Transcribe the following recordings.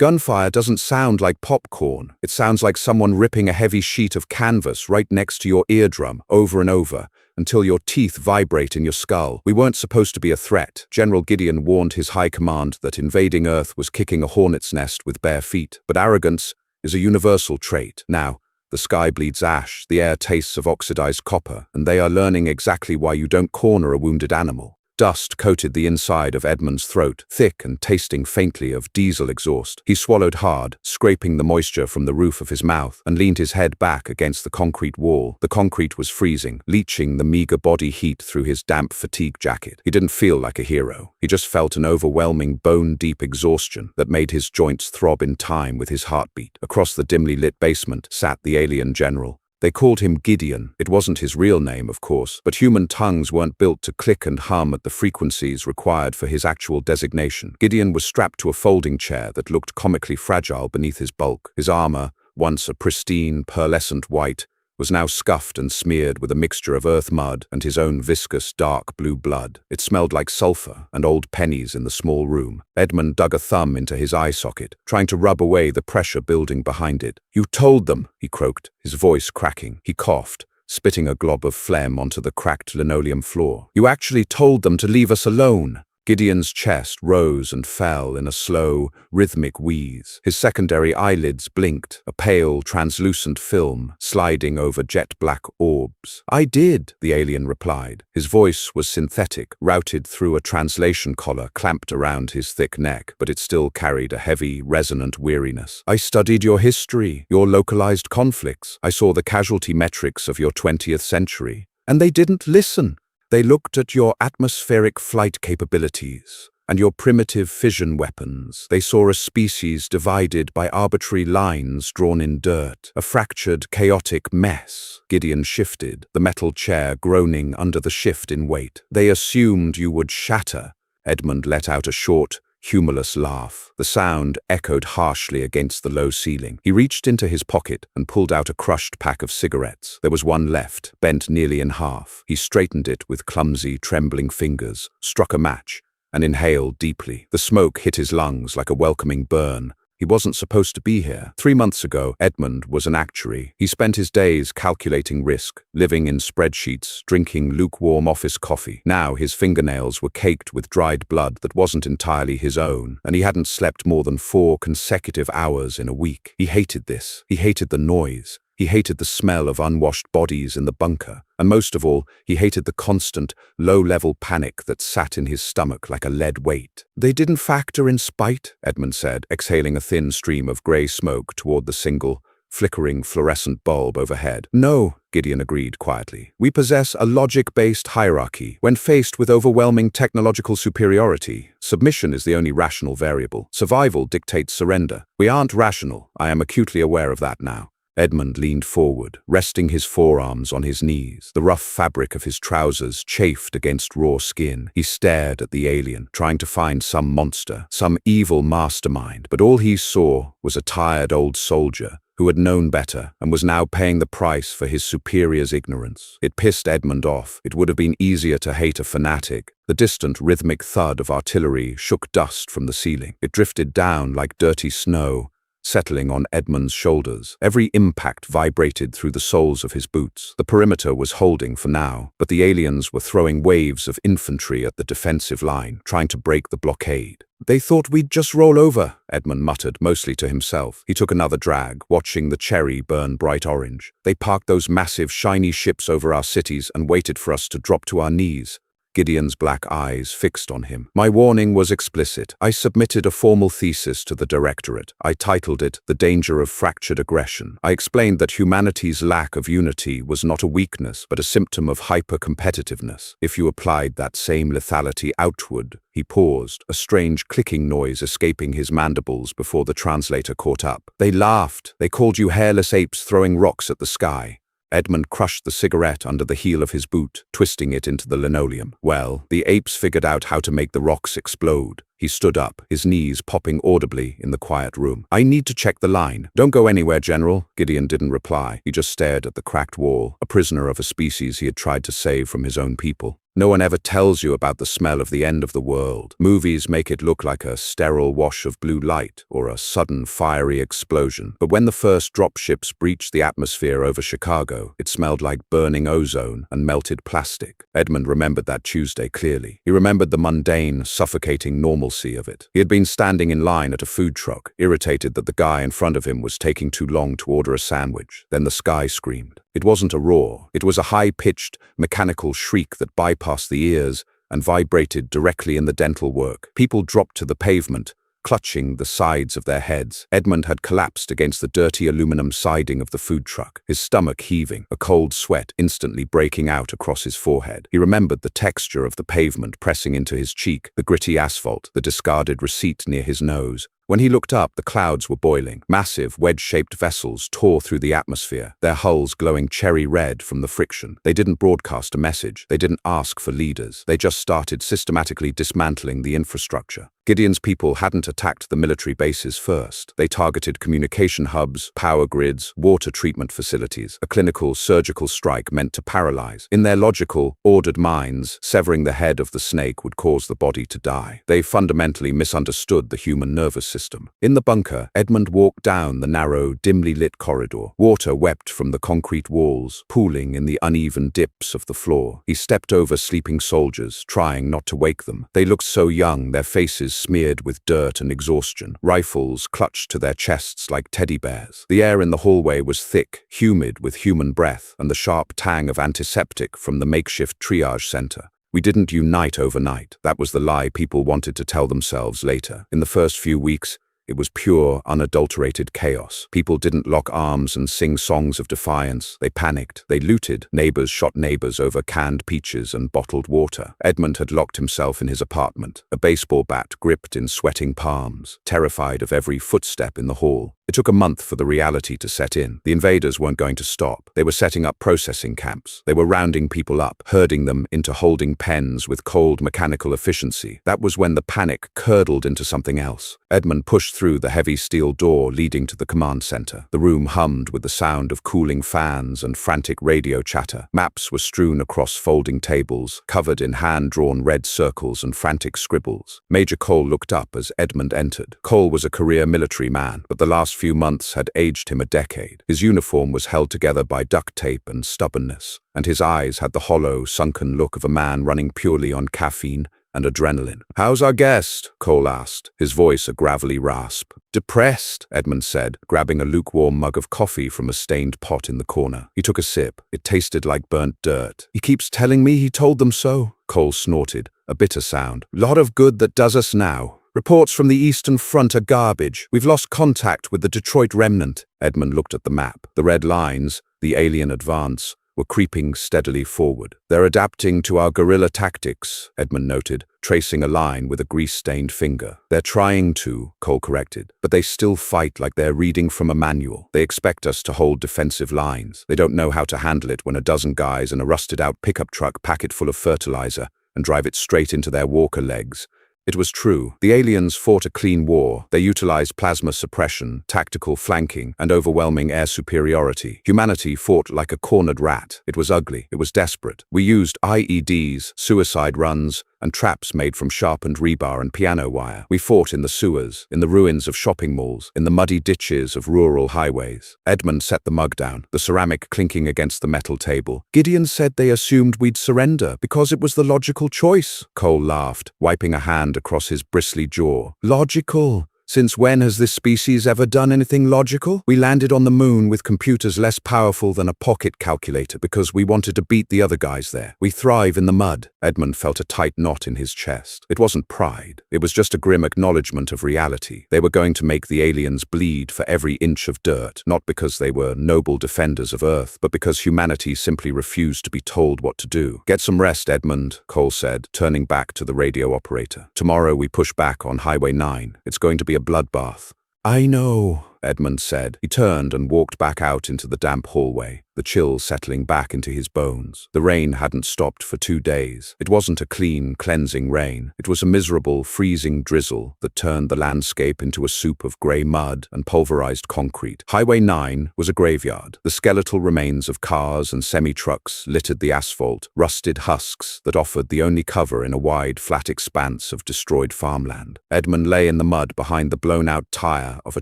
Gunfire doesn't sound like popcorn. It sounds like someone ripping a heavy sheet of canvas right next to your eardrum, over and over, until your teeth vibrate in your skull. We weren't supposed to be a threat. General Gideon warned his high command that invading Earth was kicking a hornet's nest with bare feet. But arrogance is a universal trait. Now, the sky bleeds ash, the air tastes of oxidized copper, and they are learning exactly why you don't corner a wounded animal. Dust coated the inside of Edmund's throat, thick and tasting faintly of diesel exhaust. He swallowed hard, scraping the moisture from the roof of his mouth, and leaned his head back against the concrete wall. The concrete was freezing, leaching the meager body heat through his damp fatigue jacket. He didn't feel like a hero. He just felt an overwhelming bone-deep exhaustion that made his joints throb in time with his heartbeat. Across the dimly lit basement sat the alien general. They called him Gideon. It wasn't his real name, of course, but human tongues weren't built to click and hum at the frequencies required for his actual designation. Gideon was strapped to a folding chair that looked comically fragile beneath his bulk. His armor, once a pristine, pearlescent white, was now scuffed and smeared with a mixture of earth mud and his own viscous, dark blue blood. It smelled like sulfur and old pennies in the small room. Edmund dug a thumb into his eye socket, trying to rub away the pressure building behind it. "You told them," he croaked, his voice cracking. He coughed, spitting a glob of phlegm onto the cracked linoleum floor. "You actually told them to leave us alone." Gideon's chest rose and fell in a slow, rhythmic wheeze. His secondary eyelids blinked, a pale, translucent film sliding over jet-black orbs. "I did," the alien replied. His voice was synthetic, routed through a translation collar clamped around his thick neck, but it still carried a heavy, resonant weariness. "I studied your history, your localized conflicts. I saw the casualty metrics of your 20th century. And they didn't listen. They looked at your atmospheric flight capabilities and your primitive fission weapons. They saw a species divided by arbitrary lines drawn in dirt, a fractured, chaotic mess." Gideon shifted, the metal chair groaning under the shift in weight. "They assumed you would shatter." Edmund let out a short, humorless laugh. The sound echoed harshly against the low ceiling. He reached into his pocket and pulled out a crushed pack of cigarettes. There was one left, bent nearly in half. He straightened it with clumsy, trembling fingers, struck a match, and inhaled deeply. The smoke hit his lungs like a welcoming burn. He wasn't supposed to be here. 3 months ago, Edmund was an actuary. He spent his days calculating risk, living in spreadsheets, drinking lukewarm office coffee. Now his fingernails were caked with dried blood that wasn't entirely his own, and he hadn't slept more than 4 consecutive hours in a week. He hated this. He hated the noise. He hated the smell of unwashed bodies in the bunker. And most of all, he hated the constant, low-level panic that sat in his stomach like a lead weight. "They didn't factor in spite," Edmund said, exhaling a thin stream of grey smoke toward the single, flickering fluorescent bulb overhead. "No," Gideon agreed quietly. "We possess a logic-based hierarchy. When faced with overwhelming technological superiority, submission is the only rational variable. Survival dictates surrender. We aren't rational. I am acutely aware of that now." Edmund leaned forward, resting his forearms on his knees. The rough fabric of his trousers chafed against raw skin. He stared at the alien, trying to find some monster, some evil mastermind, but all he saw was a tired old soldier who had known better and was now paying the price for his superior's ignorance. It pissed Edmund off. It would have been easier to hate a fanatic. The distant rhythmic thud of artillery shook dust from the ceiling. It drifted down like dirty snow, settling on Edmund's shoulders. Every impact vibrated through the soles of his boots. The perimeter was holding for now, but the aliens were throwing waves of infantry at the defensive line, trying to break the blockade. "They thought we'd just roll over," Edmund muttered, mostly to himself. He took another drag, watching the cherry burn bright orange. "They parked those massive, shiny ships over our cities and waited for us to drop to our knees." Gideon's black eyes fixed on him. "My warning was explicit. I submitted a formal thesis to the directorate. I titled it The Danger of Fractured Aggression. I explained that humanity's lack of unity was not a weakness, but a symptom of hyper-competitiveness. If you applied that same lethality outward." He paused, a strange clicking noise escaping his mandibles before the translator caught up. "They laughed. They called you hairless apes throwing rocks at the sky." Edmund crushed the cigarette under the heel of his boot, twisting it into the linoleum. "Well, the apes figured out how to make the rocks explode." He stood up, his knees popping audibly in the quiet room. "I need to check the line." "Don't go anywhere, General." Gideon didn't reply. He just stared at the cracked wall, a prisoner of a species he had tried to save from his own people. No one ever tells you about the smell of the end of the world. Movies make it look like a sterile wash of blue light or a sudden fiery explosion. But when the first dropships breached the atmosphere over Chicago, it smelled like burning ozone and melted plastic. Edmund remembered that Tuesday clearly. He remembered the mundane, suffocating normalcy of it. He had been standing in line at a food truck, irritated that the guy in front of him was taking too long to order a sandwich. Then the sky screamed. It wasn't a roar. It was a high-pitched, mechanical shriek that bypassed the ears and vibrated directly in the dental work. People dropped to the pavement, clutching the sides of their heads. Edmund had collapsed against the dirty aluminum siding of the food truck, his stomach heaving, a cold sweat instantly breaking out across his forehead. He remembered the texture of the pavement pressing into his cheek, the gritty asphalt, the discarded receipt near his nose. When he looked up, the clouds were boiling. Massive, wedge-shaped vessels tore through the atmosphere, their hulls glowing cherry red from the friction. They didn't broadcast a message. They didn't ask for leaders. They just started systematically dismantling the infrastructure. Gideon's people hadn't attacked the military bases first. They targeted communication hubs, power grids, water treatment facilities, a clinical surgical strike meant to paralyze. In their logical, ordered minds, severing the head of the snake would cause the body to die. They fundamentally misunderstood the human nervous system. In the bunker, Edmund walked down the narrow, dimly lit corridor. Water wept from the concrete walls, pooling in the uneven dips of the floor. He stepped over sleeping soldiers, trying not to wake them. They looked so young, their faces smeared with dirt and exhaustion, rifles clutched to their chests like teddy bears. The air in the hallway was thick, humid with human breath and the sharp tang of antiseptic from the makeshift triage center. We didn't unite overnight. That was the lie people wanted to tell themselves later. In the first few weeks, it was pure, unadulterated chaos. People didn't lock arms and sing songs of defiance. They panicked. They looted. Neighbors shot neighbors over canned peaches and bottled water. Edmund had locked himself in his apartment, a baseball bat gripped in sweating palms, terrified of every footstep in the hall. It took a month for the reality to set in. The invaders weren't going to stop. They were setting up processing camps. They were rounding people up, herding them into holding pens with cold mechanical efficiency. That was when the panic curdled into something else. Edmund pushed through the heavy steel door leading to the command center. The room hummed with the sound of cooling fans and frantic radio chatter. Maps were strewn across folding tables, covered in hand-drawn red circles and frantic scribbles. Major Cole looked up as Edmund entered. Cole was a career military man, but the last few months had aged him a decade. His uniform was held together by duct tape and stubbornness, and his eyes had the hollow, sunken look of a man running purely on caffeine and adrenaline. "How's our guest?" Cole asked, his voice a gravelly rasp. "Depressed," Edmund said, grabbing a lukewarm mug of coffee from a stained pot in the corner. He took a sip. It tasted like burnt dirt. "He keeps telling me he told them so." Cole snorted, a bitter sound. "Lot of good that does us now. Reports from the Eastern Front are garbage. We've lost contact with the Detroit remnant." Edmund looked at the map. The red lines, the alien advance, were creeping steadily forward. "They're adapting to our guerrilla tactics," Edmund noted, tracing a line with a grease-stained finger. "They're trying to," Cole corrected, "but they still fight like they're reading from a manual. They expect us to hold defensive lines. They don't know how to handle it when a dozen guys in a rusted-out pickup truck pack it full of fertilizer and drive it straight into their walker legs." It was true. The aliens fought a clean war. They utilized plasma suppression, tactical flanking, and overwhelming air superiority. Humanity fought like a cornered rat. It was ugly. It was desperate. We used IEDs, suicide runs, and traps made from sharpened rebar and piano wire. We fought in the sewers, in the ruins of shopping malls, in the muddy ditches of rural highways. Edmund set the mug down, the ceramic clinking against the metal table. "Gideon said they assumed we'd surrender because it was the logical choice." Cole laughed, wiping a hand across his bristly jaw. "Logical? Since when has this species ever done anything logical? We landed on the moon with computers less powerful than a pocket calculator because we wanted to beat the other guys there. We thrive in the mud." Edmund felt a tight knot in his chest. It wasn't pride. It was just a grim acknowledgement of reality. They were going to make the aliens bleed for every inch of dirt, not because they were noble defenders of Earth, but because humanity simply refused to be told what to do. "Get some rest, Edmund," Cole said, turning back to the radio operator. "Tomorrow we push back on Highway 9. It's going to be a bloodbath." "I know," Edmund said. He turned and walked back out into the damp hallway. the chill settling back into his bones. The rain hadn't stopped for 2 days. It wasn't a clean, cleansing rain. It was a miserable, freezing drizzle that turned the landscape into a soup of grey mud and pulverized concrete. Highway 9 was a graveyard. The skeletal remains of cars and semi-trucks littered the asphalt, rusted husks that offered the only cover in a wide, flat expanse of destroyed farmland. Edmund lay in the mud behind the blown-out tire of a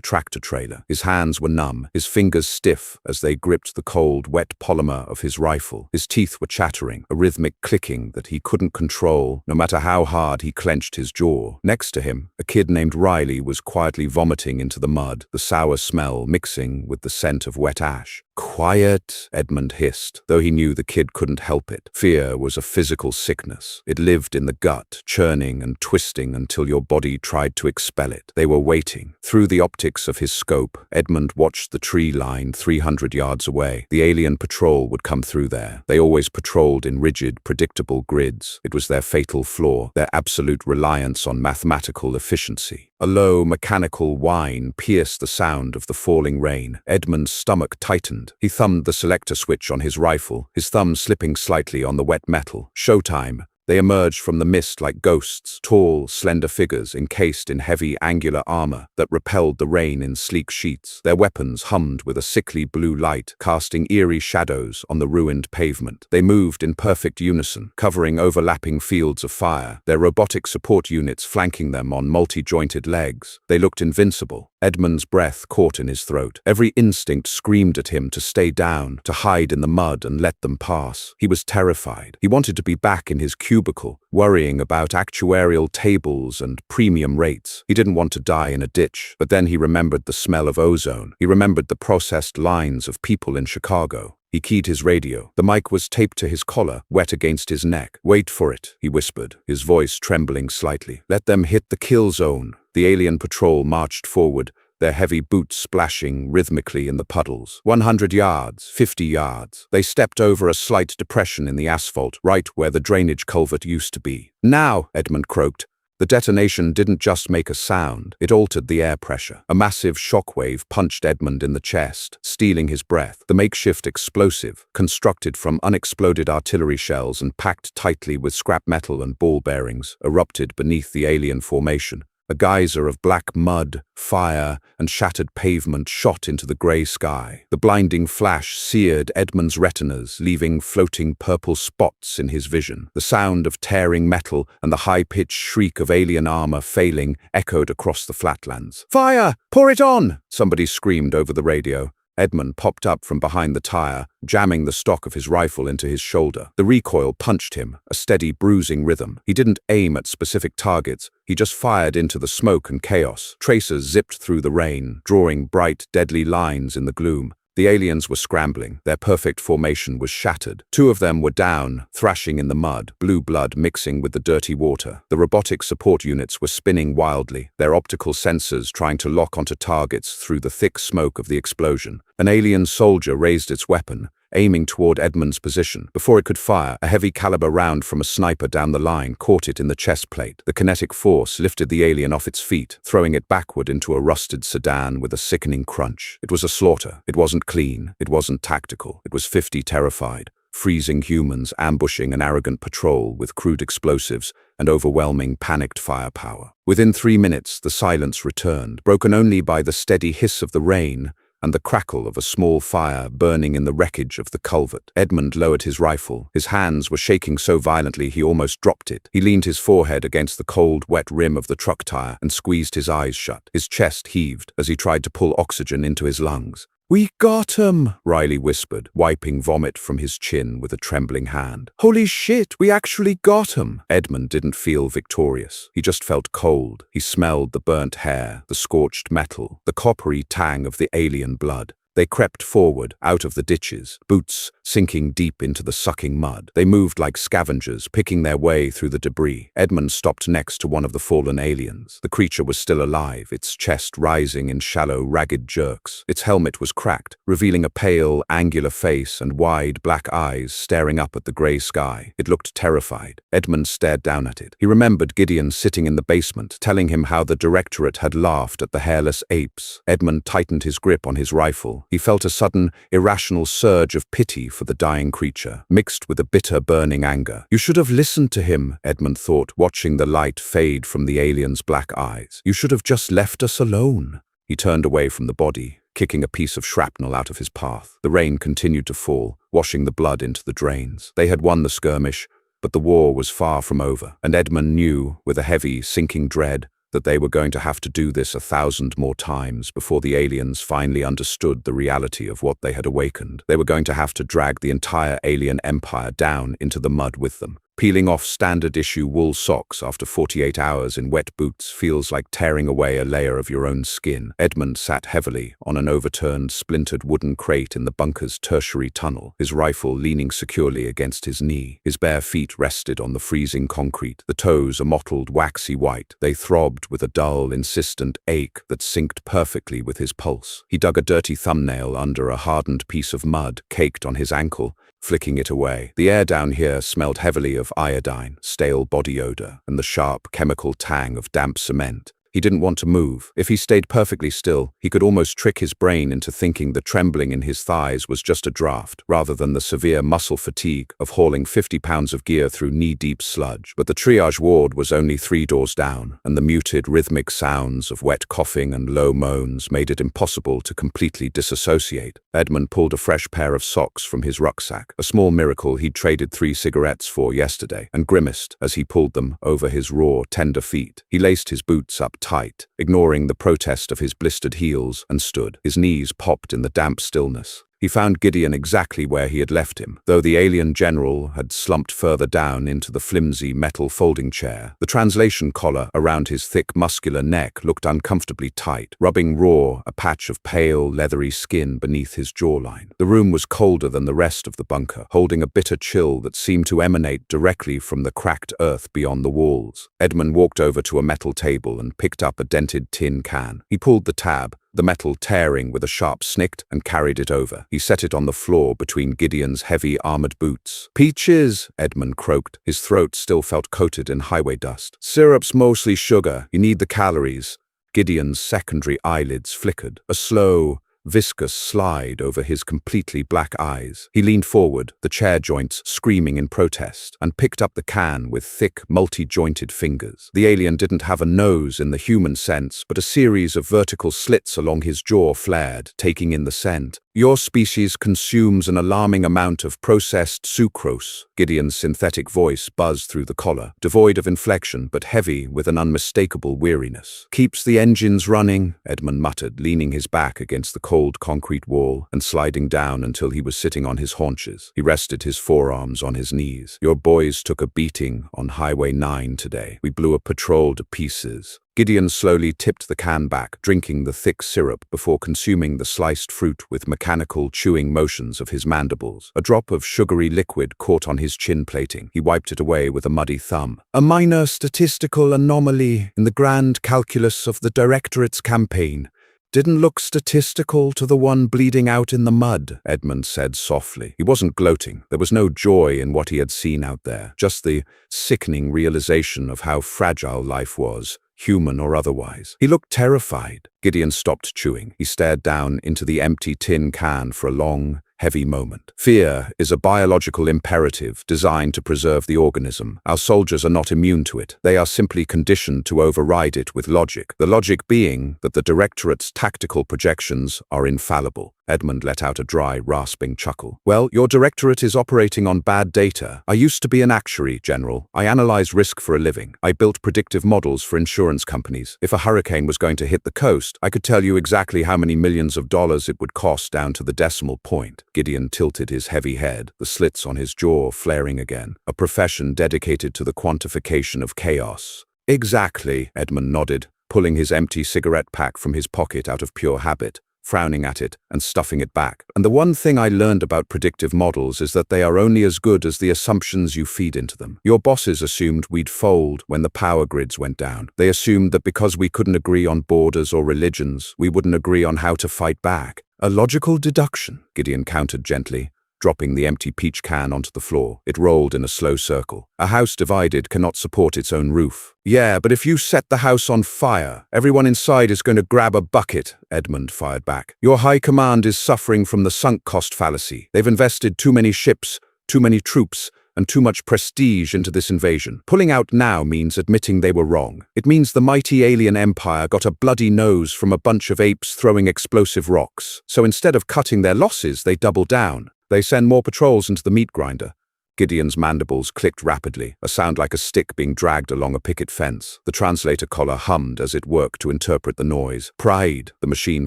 tractor-trailer. His hands were numb, his fingers stiff as they gripped the cold, wet polymer of his rifle. His teeth were chattering, a rhythmic clicking that he couldn't control, no matter how hard he clenched his jaw. Next to him, a kid named Riley was quietly vomiting into the mud, the sour smell mixing with the scent of wet ash. "Quiet," Edmund hissed, though he knew the kid couldn't help it. Fear was a physical sickness. It lived in the gut, churning and twisting until your body tried to expel it. They were waiting. Through the optics of his scope, Edmund watched the tree line 300 yards away. The alien patrol would come through there. They always patrolled in rigid, predictable grids. It was their fatal flaw, their absolute reliance on mathematical efficiency. A low, mechanical whine pierced the sound of the falling rain. Edmund's stomach tightened. He thumbed the selector switch on his rifle, his thumb slipping slightly on the wet metal. Showtime. They emerged from the mist like ghosts, tall, slender figures encased in heavy, angular armor that repelled the rain in sleek sheets. Their weapons hummed with a sickly blue light, casting eerie shadows on the ruined pavement. They moved in perfect unison, covering overlapping fields of fire, their robotic support units flanking them on multi-jointed legs. They looked invincible. Edmund's breath caught in his throat. Every instinct screamed at him to stay down, to hide in the mud and let them pass. He was terrified. He wanted to be back in his cubicle, worrying about actuarial tables and premium rates. He didn't want to die in a ditch, but then he remembered the smell of ozone. He remembered the processed lines of people in Chicago. He keyed his radio. The mic was taped to his collar, wet against his neck. "Wait for it," he whispered, his voice trembling slightly. "Let them hit the kill zone." The alien patrol marched forward, their heavy boots splashing rhythmically in the puddles. 100 yards, 50 yards. They stepped over a slight depression in the asphalt, right where the drainage culvert used to be. "Now," Edmund croaked. The detonation didn't just make a sound, it altered the air pressure. A massive shockwave punched Edmund in the chest, stealing his breath. The makeshift explosive, constructed from unexploded artillery shells and packed tightly with scrap metal and ball bearings, erupted beneath the alien formation. A geyser of black mud, fire, and shattered pavement shot into the grey sky. The blinding flash seared Edmund's retinas, leaving floating purple spots in his vision. The sound of tearing metal and the high-pitched shriek of alien armor failing echoed across the flatlands. "Fire! Pour it on!" somebody screamed over the radio. Edmund popped up from behind the tire, jamming the stock of his rifle into his shoulder. The recoil punched him, a steady bruising rhythm. He didn't aim at specific targets, he just fired into the smoke and chaos. Tracers zipped through the rain, drawing bright, deadly lines in the gloom. The aliens were scrambling. Their perfect formation was shattered. 2 of them were down, thrashing in the mud, blue blood mixing with the dirty water. The robotic support units were spinning wildly, their optical sensors trying to lock onto targets through the thick smoke of the explosion. An alien soldier raised its weapon, aiming toward Edmund's position. Before it could fire, a heavy-caliber round from a sniper down the line caught it in the chest plate. The kinetic force lifted the alien off its feet, throwing it backward into a rusted sedan with a sickening crunch. It was a slaughter. It wasn't clean. It wasn't tactical. It was 50 terrified, freezing humans ambushing an arrogant patrol with crude explosives and overwhelming panicked firepower. Within 3 minutes, the silence returned, broken only by the steady hiss of the rain and the crackle of a small fire burning in the wreckage of the culvert. Edmund lowered his rifle. His hands were shaking so violently he almost dropped it. He leaned his forehead against the cold, wet rim of the truck tire and squeezed his eyes shut. His chest heaved as he tried to pull oxygen into his lungs. "We got him," Riley whispered, wiping vomit from his chin with a trembling hand. "Holy shit, we actually got him." Edmund didn't feel victorious. He just felt cold. He smelled the burnt hair, the scorched metal, the coppery tang of the alien blood. They crept forward, out of the ditches, boots sinking deep into the sucking mud. They moved like scavengers, picking their way through the debris. Edmund stopped next to one of the fallen aliens. The creature was still alive, its chest rising in shallow, ragged jerks. Its helmet was cracked, revealing a pale, angular face and wide, black eyes staring up at the grey sky. It looked terrified. Edmund stared down at it. He remembered Gideon sitting in the basement, telling him how the directorate had laughed at the hairless apes. Edmund tightened his grip on his rifle, He felt a sudden, irrational surge of pity for the dying creature, mixed with a bitter, burning anger. You should have listened to him, Edmund thought, watching the light fade from the alien's black eyes. You should have just left us alone. He turned away from the body, kicking a piece of shrapnel out of his path. The rain continued to fall, washing the blood into the drains. They had won the skirmish, but the war was far from over, and Edmund knew, with a heavy, sinking dread, that they were going to have to do this 1,000 more times before the aliens finally understood the reality of what they had awakened. They were going to have to drag the entire alien empire down into the mud with them. Peeling off standard-issue wool socks after 48 hours in wet boots feels like tearing away a layer of your own skin. Edmund sat heavily on an overturned, splintered wooden crate in the bunker's tertiary tunnel, his rifle leaning securely against his knee. His bare feet rested on the freezing concrete, the toes a mottled, waxy white. They throbbed with a dull, insistent ache that synced perfectly with his pulse. He dug a dirty thumbnail under a hardened piece of mud caked on his ankle, flicking it away. The air down here smelled heavily of iodine, stale body odor, and the sharp chemical tang of damp cement. He didn't want to move. If he stayed perfectly still, he could almost trick his brain into thinking the trembling in his thighs was just a draft, rather than the severe muscle fatigue of hauling 50 pounds of gear through knee-deep sludge. But the triage ward was only 3 doors down, and the muted, rhythmic sounds of wet coughing and low moans made it impossible to completely disassociate. Edmund pulled a fresh pair of socks from his rucksack, a small miracle he'd traded 3 cigarettes for yesterday, and grimaced as he pulled them over his raw, tender feet. He laced his boots up tight, ignoring the protest of his blistered heels, and stood. His knees popped in the damp stillness. He found Gideon exactly where he had left him, though the alien general had slumped further down into the flimsy metal folding chair. The translation collar around his thick, muscular neck looked uncomfortably tight, rubbing raw a patch of pale, leathery skin beneath his jawline. The room was colder than the rest of the bunker, holding a bitter chill that seemed to emanate directly from the cracked earth beyond the walls. Edmund walked over to a metal table and picked up a dented tin can. He pulled the tab, the metal tearing with a sharp snick, and carried it over. He set it on the floor between Gideon's heavy armored boots. "Peaches," Edmund croaked. His throat still felt coated in highway dust. "Syrup's mostly sugar. You need the calories." Gideon's secondary eyelids flickered. A slow, viscous slide over his completely black eyes. He leaned forward, the chair joints screaming in protest, and picked up the can with thick, multi-jointed fingers. The alien didn't have a nose in the human sense, but a series of vertical slits along his jaw flared, taking in the scent. "Your species consumes an alarming amount of processed sucrose." Gideon's synthetic voice buzzed through the collar, devoid of inflection but heavy with an unmistakable weariness. "Keeps the engines running," Edmund muttered, leaning his back against the cold concrete wall and sliding down until he was sitting on his haunches. He rested his forearms on his knees. "Your boys took a beating on Highway 9 today. We blew a patrol to pieces." Gideon slowly tipped the can back, drinking the thick syrup before consuming the sliced fruit with mechanical chewing motions of his mandibles. A drop of sugary liquid caught on his chin plating. He wiped it away with a muddy thumb. "A minor statistical anomaly in the grand calculus of the Directorate's campaign. Didn't look statistical to the one bleeding out in the mud," Edmund said softly. He wasn't gloating. There was no joy in what he had seen out there, just the sickening realization of how fragile life was, human or otherwise. He looked terrified. Gideon stopped chewing. He stared down into the empty tin can for a long, heavy moment. "Fear is a biological imperative designed to preserve the organism. Our soldiers are not immune to it. They are simply conditioned to override it with logic. The logic being that the Directorate's tactical projections are infallible." Edmund let out a dry, rasping chuckle. "Well, your Directorate is operating on bad data. I used to be an actuary, General. I analyze risk for a living. I built predictive models for insurance companies. If a hurricane was going to hit the coast, I could tell you exactly how many millions of dollars it would cost down to the decimal point." Gideon tilted his heavy head, the slits on his jaw flaring again. "A profession dedicated to the quantification of chaos." "Exactly," Edmund nodded, pulling his empty cigarette pack from his pocket out of pure habit, frowning at it and stuffing it back. "And the one thing I learned about predictive models is that they are only as good as the assumptions you feed into them. Your bosses assumed we'd fold when the power grids went down. They assumed that because we couldn't agree on borders or religions, we wouldn't agree on how to fight back. A logical deduction," Gideon countered gently, dropping the empty peach can onto the floor. It rolled in a slow circle. A house divided cannot support its own roof. Yeah, but if you set the house on fire, everyone inside is going to grab a bucket, Edmund fired back. Your high command is suffering from the sunk cost fallacy. They've invested too many ships, too many troops, and too much prestige into this invasion. Pulling out now means admitting they were wrong. It means the mighty alien empire got a bloody nose from a bunch of apes throwing explosive rocks. So instead of cutting their losses, they double down. They send more patrols into the meat grinder. Gideon's mandibles clicked rapidly, a sound like a stick being dragged along a picket fence. The translator collar hummed as it worked to interpret the noise. Pride, the machine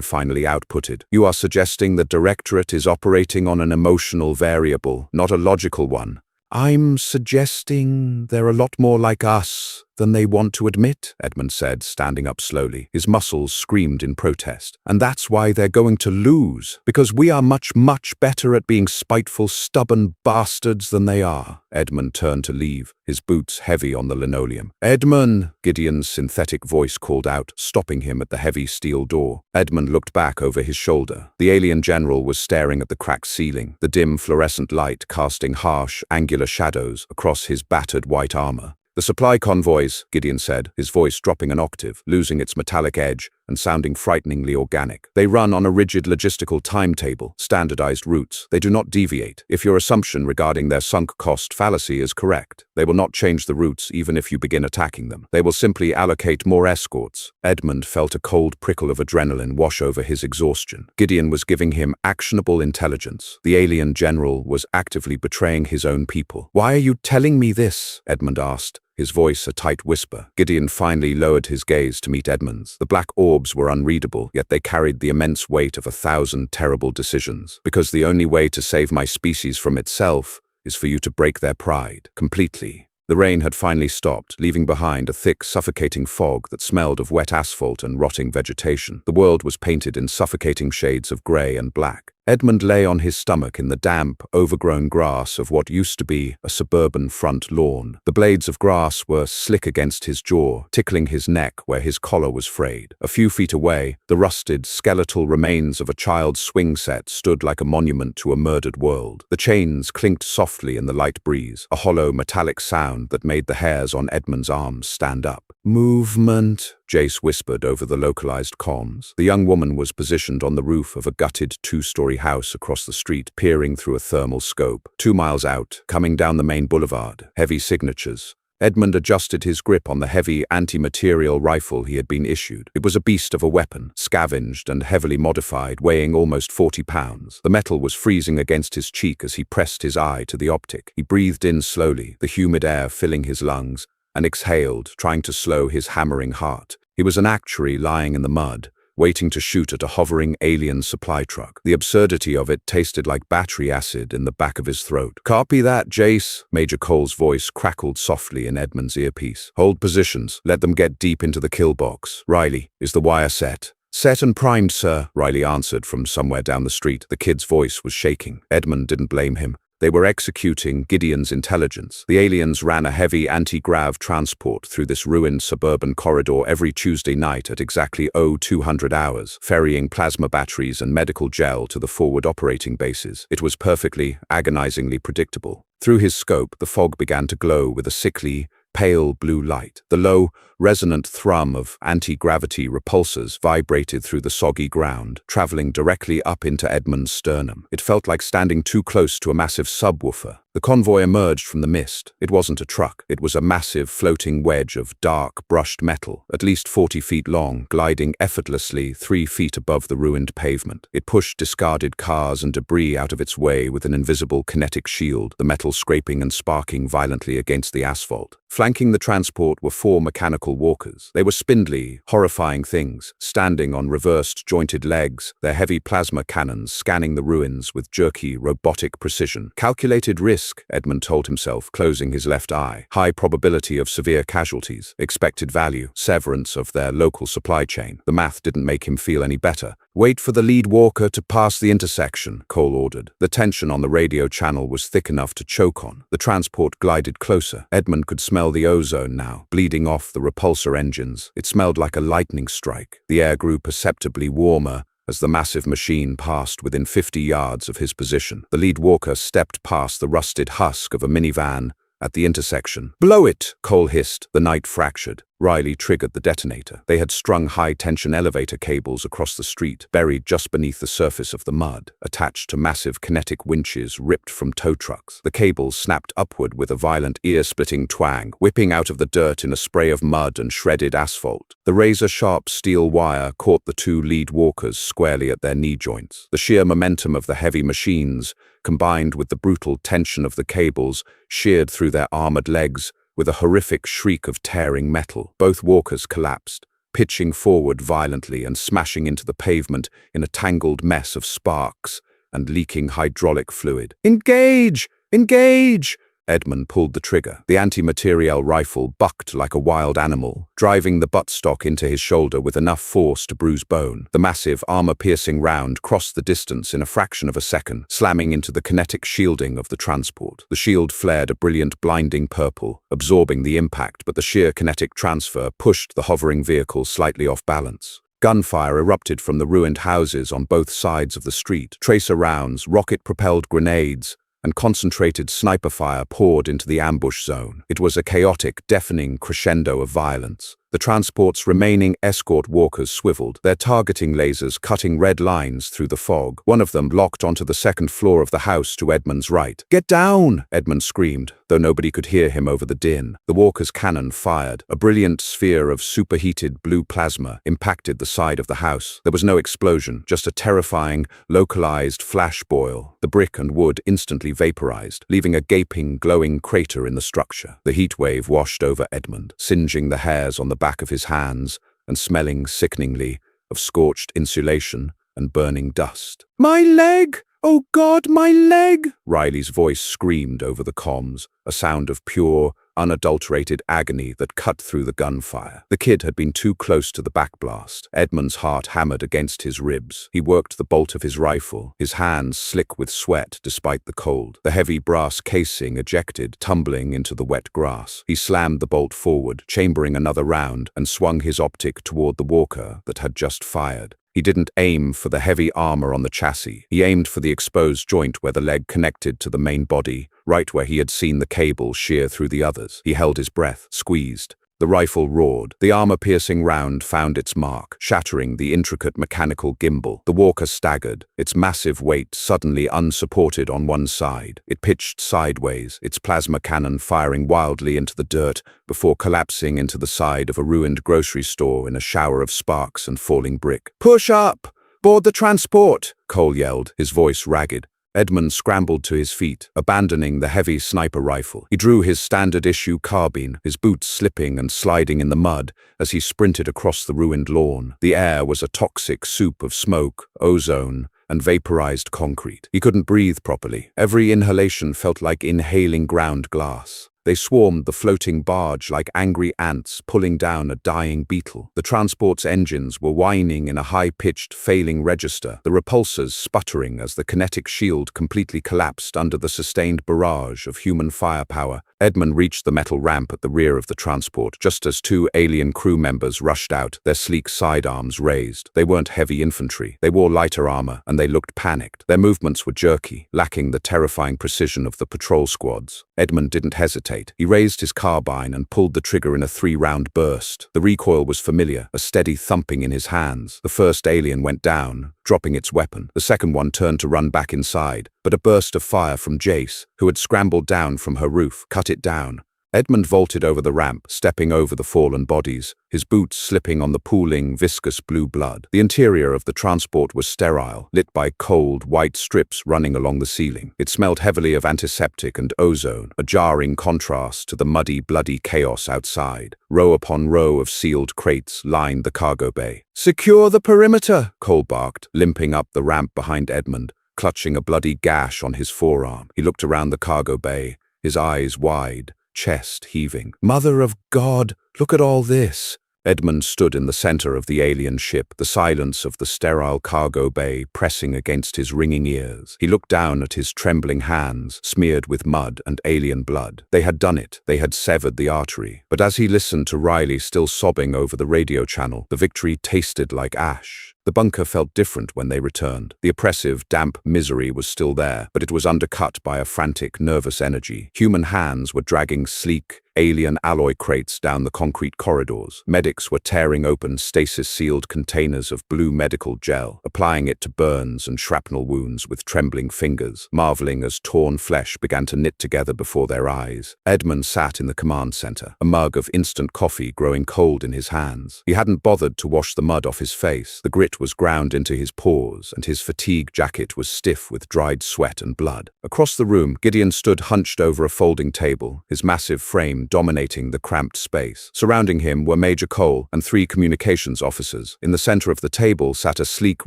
finally outputted. You are suggesting the Directorate is operating on an emotional variable, not a logical one. I'm suggesting they're a lot more like us than they want to admit, Edmund said, standing up slowly. His muscles screamed in protest. And that's why they're going to lose, because we are much, much better at being spiteful, stubborn bastards than they are. Edmund turned to leave, his boots heavy on the linoleum. Edmund, Gideon's synthetic voice called out, stopping him at the heavy steel door. Edmund looked back over his shoulder. The alien general was staring at the cracked ceiling, the dim fluorescent light casting harsh, angular shadows across his battered white armor. The supply convoys, Gideon said, his voice dropping an octave, losing its metallic edge and sounding frighteningly organic. They run on a rigid logistical timetable, standardized routes. They do not deviate. If your assumption regarding their sunk cost fallacy is correct, they will not change the routes even if you begin attacking them. They will simply allocate more escorts. Edmund felt a cold prickle of adrenaline wash over his exhaustion. Gideon was giving him actionable intelligence. The alien general was actively betraying his own people. Why are you telling me this? Edmund asked, his voice a tight whisper. Gideon finally lowered his gaze to meet Edmund's. The black orbs were unreadable, yet they carried the immense weight of 1,000 terrible decisions. Because the only way to save my species from itself is for you to break their pride, completely. The rain had finally stopped, leaving behind a thick, suffocating fog that smelled of wet asphalt and rotting vegetation. The world was painted in suffocating shades of grey and black. Edmund lay on his stomach in the damp, overgrown grass of what used to be a suburban front lawn. The blades of grass were slick against his jaw, tickling his neck where his collar was frayed. A few feet away, the rusted, skeletal remains of a child's swing set stood like a monument to a murdered world. The chains clinked softly in the light breeze, a hollow metallic sound that made the hairs on Edmund's arms stand up. Movement, Jace whispered over the localized comms. The young woman was positioned on the roof of a gutted two-story house across the street, peering through a thermal scope. 2 miles out, coming down the main boulevard, heavy signatures. Edmund adjusted his grip on the heavy anti-material rifle he had been issued. It was a beast of a weapon, scavenged and heavily modified, weighing almost 40 pounds. The metal was freezing against his cheek as he pressed his eye to the optic. He breathed in slowly, the humid air filling his lungs, and exhaled, trying to slow his hammering heart. He was an actuary lying in the mud, waiting to shoot at a hovering alien supply truck. The absurdity of it tasted like battery acid in the back of his throat. Copy that, Jace. Major Cole's voice crackled softly in Edmund's earpiece. Hold positions. Let them get deep into the kill box. Riley, is the wire set? Set and primed, sir, Riley answered from somewhere down the street. The kid's voice was shaking. Edmund didn't blame him. They were executing Gideon's intelligence. The aliens ran a heavy anti-grav transport through this ruined suburban corridor every Tuesday night at exactly 0200 hours, ferrying plasma batteries and medical gel to the forward operating bases. It was perfectly, agonizingly predictable. Through his scope, the fog began to glow with a sickly, pale blue light. The low, resonant thrum of anti-gravity repulsors vibrated through the soggy ground, traveling directly up into Edmund's sternum. It felt like standing too close to a massive subwoofer. The convoy emerged from the mist. It wasn't a truck. It was a massive floating wedge of dark, brushed metal, at least 40 feet long, gliding effortlessly 3 feet above the ruined pavement. It pushed discarded cars and debris out of its way with an invisible kinetic shield, the metal scraping and sparking violently against the asphalt. Flanking the transport were 4 mechanical walkers. They were spindly, horrifying things, standing on reversed, jointed legs, their heavy plasma cannons scanning the ruins with jerky, robotic precision. Calculated risk, Edmund told himself, closing his left eye. High probability of severe casualties. Expected value. Severance of their local supply chain. The math didn't make him feel any better. Wait for the lead walker to pass the intersection, Cole ordered. The tension on the radio channel was thick enough to choke on. The transport glided closer. Edmund could smell the ozone now, bleeding off the repulsor engines. It smelled like a lightning strike. The air grew perceptibly warmer, as the massive machine passed within 50 yards of his position. The lead walker stepped past the rusted husk of a minivan at the intersection. "Blow it!" Cole hissed. The night fractured. Riley triggered the detonator. They had strung high-tension elevator cables across the street, buried just beneath the surface of the mud, attached to massive kinetic winches ripped from tow trucks. The cables snapped upward with a violent ear-splitting twang, whipping out of the dirt in a spray of mud and shredded asphalt. The razor-sharp steel wire caught the two lead walkers squarely at their knee joints. The sheer momentum of the heavy machines, combined with the brutal tension of the cables, sheared through their armored legs with a horrific shriek of tearing metal. Both walkers collapsed, pitching forward violently and smashing into the pavement in a tangled mess of sparks and leaking hydraulic fluid. "Engage! Engage!" Edmund pulled the trigger. The anti-materiel rifle bucked like a wild animal, driving the buttstock into his shoulder with enough force to bruise bone. The massive, armor-piercing round crossed the distance in a fraction of a second, slamming into the kinetic shielding of the transport. The shield flared a brilliant, blinding purple, absorbing the impact, but the sheer kinetic transfer pushed the hovering vehicle slightly off balance. Gunfire erupted from the ruined houses on both sides of the street. Tracer rounds, rocket-propelled grenades, and concentrated sniper fire poured into the ambush zone. It was a chaotic, deafening crescendo of violence. The transport's remaining escort walkers swiveled, their targeting lasers cutting red lines through the fog. One of them locked onto the second floor of the house to Edmund's right. "Get down!" Edmund screamed, though nobody could hear him over the din. The walker's cannon fired. A brilliant sphere of superheated blue plasma impacted the side of the house. There was no explosion, just a terrifying, localized flash boil. The brick and wood instantly vaporized, leaving a gaping, glowing crater in the structure. The heat wave washed over Edmund, singeing the hairs on the back of his hands and smelling sickeningly of scorched insulation and burning dust. "My leg! Oh God, my leg!" Riley's voice screamed over the comms, a sound of pure, unadulterated agony that cut through the gunfire. The kid had been too close to the backblast. Edmund's heart hammered against his ribs. He worked the bolt of his rifle, his hands slick with sweat despite the cold. The heavy brass casing ejected, tumbling into the wet grass. He slammed the bolt forward, chambering another round, and swung his optic toward the walker that had just fired. He didn't aim for the heavy armor on the chassis. He aimed for the exposed joint where the leg connected to the main body, right where he had seen the cable shear through the others. He held his breath, squeezed. The rifle roared. The armor-piercing round found its mark, shattering the intricate mechanical gimbal. The walker staggered, its massive weight suddenly unsupported on one side. It pitched sideways, its plasma cannon firing wildly into the dirt before collapsing into the side of a ruined grocery store in a shower of sparks and falling brick. "Push up! Board the transport!" Cole yelled, his voice ragged. Edmund scrambled to his feet, abandoning the heavy sniper rifle. He drew his standard-issue carbine, his boots slipping and sliding in the mud as he sprinted across the ruined lawn. The air was a toxic soup of smoke, ozone, and vaporized concrete. He couldn't breathe properly. Every inhalation felt like inhaling ground glass. They swarmed the floating barge like angry ants pulling down a dying beetle. The transport's engines were whining in a high-pitched, failing register, the repulsors sputtering as the kinetic shield completely collapsed under the sustained barrage of human firepower. Edmund reached the metal ramp at the rear of the transport, just as two alien crew members rushed out, their sleek sidearms raised. They weren't heavy infantry. They wore lighter armor, and they looked panicked. Their movements were jerky, lacking the terrifying precision of the patrol squads. Edmund didn't hesitate. He raised his carbine and pulled the trigger in a 3-round burst. The recoil was familiar, a steady thumping in his hands. The first alien went down, dropping its weapon. The second one turned to run back inside, but a burst of fire from Jace, who had scrambled down from her roof, cut it down. Edmund vaulted over the ramp, stepping over the fallen bodies, his boots slipping on the pooling, viscous blue blood. The interior of the transport was sterile, lit by cold, white strips running along the ceiling. It smelled heavily of antiseptic and ozone, a jarring contrast to the muddy, bloody chaos outside. Row upon row of sealed crates lined the cargo bay. "Secure the perimeter," Cole barked, limping up the ramp behind Edmund, clutching a bloody gash on his forearm. He looked around the cargo bay, his eyes wide, chest heaving. "Mother of God, look at all this!" Edmund stood in the center of the alien ship, the silence of the sterile cargo bay pressing against his ringing ears. He looked down at his trembling hands, smeared with mud and alien blood. They had done it. They had severed the artery. But as he listened to Riley still sobbing over the radio channel, the victory tasted like ash. The bunker felt different when they returned. The oppressive, damp misery was still there, but it was undercut by a frantic, nervous energy. Human hands were dragging sleek, alien alloy crates down the concrete corridors. Medics were tearing open stasis-sealed containers of blue medical gel, applying it to burns and shrapnel wounds with trembling fingers, marveling as torn flesh began to knit together before their eyes. Edmund sat in the command center, a mug of instant coffee growing cold in his hands. He hadn't bothered to wash the mud off his face. The grit was ground into his pores, and his fatigue jacket was stiff with dried sweat and blood. Across the room, Gideon stood hunched over a folding table, his massive frame dominating the cramped space. Surrounding him were Major Cole and 3 communications officers. In the center of the table sat a sleek